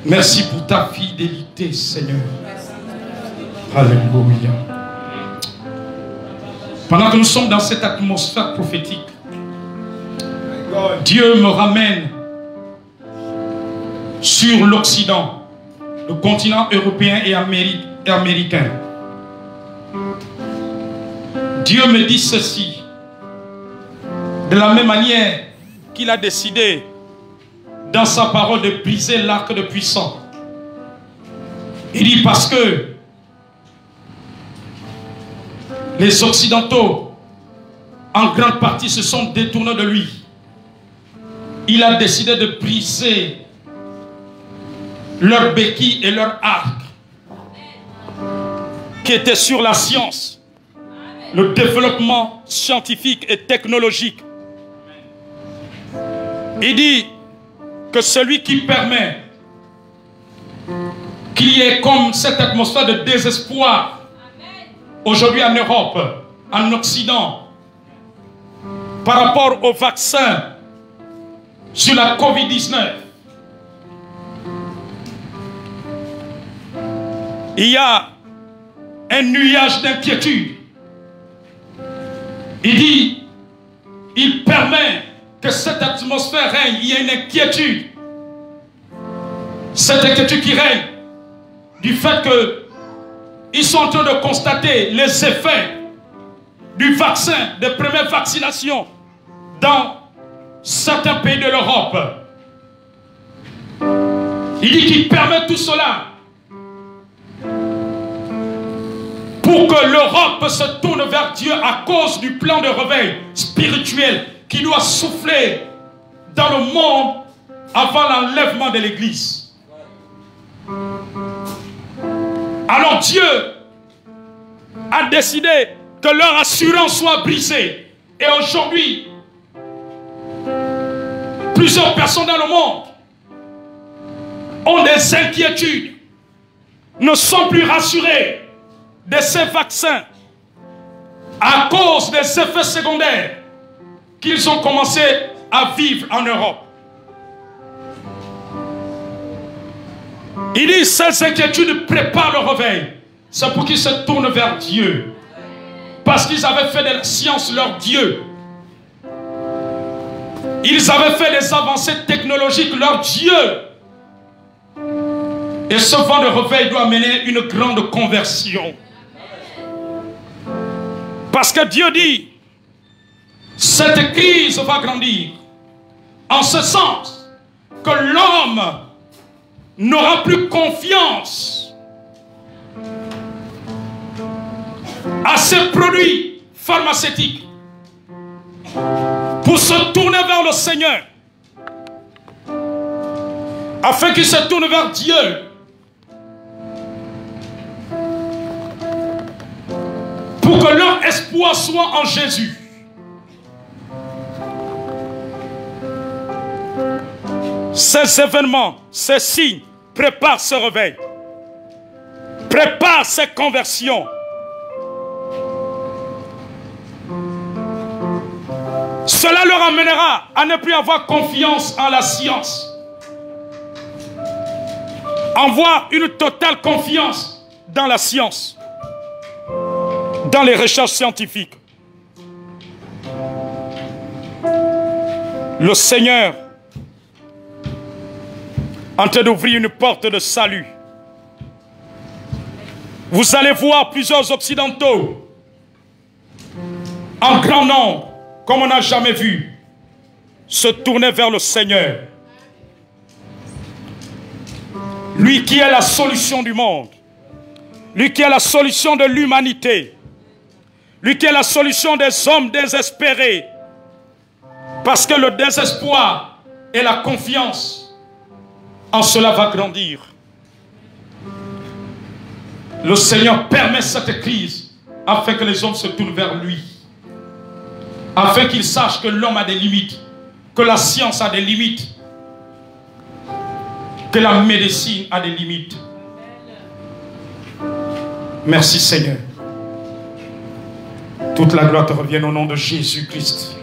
Merci pour ta fidélité, Seigneur. Alléluia. Pendant que nous sommes dans cette atmosphère prophétique, Dieu me ramène sur l'Occident, le continent européen et américain. Dieu me dit ceci. De la même manière qu'il a décidé dans sa parole de briser l'arc de puissant. Il dit parce que les Occidentaux en grande partie se sont détournés de lui. Il a décidé de briser leur béquille et leur arc qui étaient sur la science, le développement scientifique et technologique. Il dit que celui qui permet qu'il y ait comme cette atmosphère de désespoir aujourd'hui en Europe, en Occident, par rapport au vaccin sur la COVID-19, il y a un nuage d'inquiétude. Il dit, il permet que cette atmosphère règne, il y a une inquiétude. Cette inquiétude qui règne du fait qu'ils sont en train de constater les effets du vaccin, des premières vaccinations dans certains pays de l'Europe. Il dit qu'il permet tout cela pour que l'Europe se tourne vers Dieu à cause du plan de réveil spirituel qui doit souffler dans le monde avant l'enlèvement de l'Église. Alors Dieu a décidé que leur assurance soit brisée. Et aujourd'hui, plusieurs personnes dans le monde ont des inquiétudes, ne sont plus rassurées de ces vaccins à cause des effets secondaires qu'ils ont commencé à vivre en Europe. Il dit, ces inquiétudes préparent le réveil. C'est pour qu'ils se tournent vers Dieu. Parce qu'ils avaient fait de la science leur Dieu. Ils avaient fait des avancées technologiques leur Dieu. Et ce vent de réveil doit mener une grande conversion. Parce que Dieu dit, cette crise va grandir. En ce sens que l'homme n'aura plus confiance à ces produits pharmaceutiques pour se tourner vers le Seigneur, afin qu'ils se tournent vers Dieu. Pour que leur espoir soit en Jésus. Ces événements, ces signes préparent ce réveil, préparent ces conversions. Cela leur amènera à ne plus avoir confiance en la science, avoir une totale confiance dans la science, dans les recherches scientifiques. Le Seigneur en train d'ouvrir une porte de salut. Vous allez voir plusieurs occidentaux en grand nombre, comme on n'a jamais vu, se tourner vers le Seigneur. Lui qui est la solution du monde, lui qui est la solution de l'humanité, lui qui est la solution des hommes désespérés, parce que le désespoir et la confiance en cela va grandir. Le Seigneur permet cette crise afin que les hommes se tournent vers lui. Afin qu'ils sachent que l'homme a des limites, que la science a des limites, que la médecine a des limites. Merci Seigneur. Toute la gloire te revient au nom de Jésus-Christ.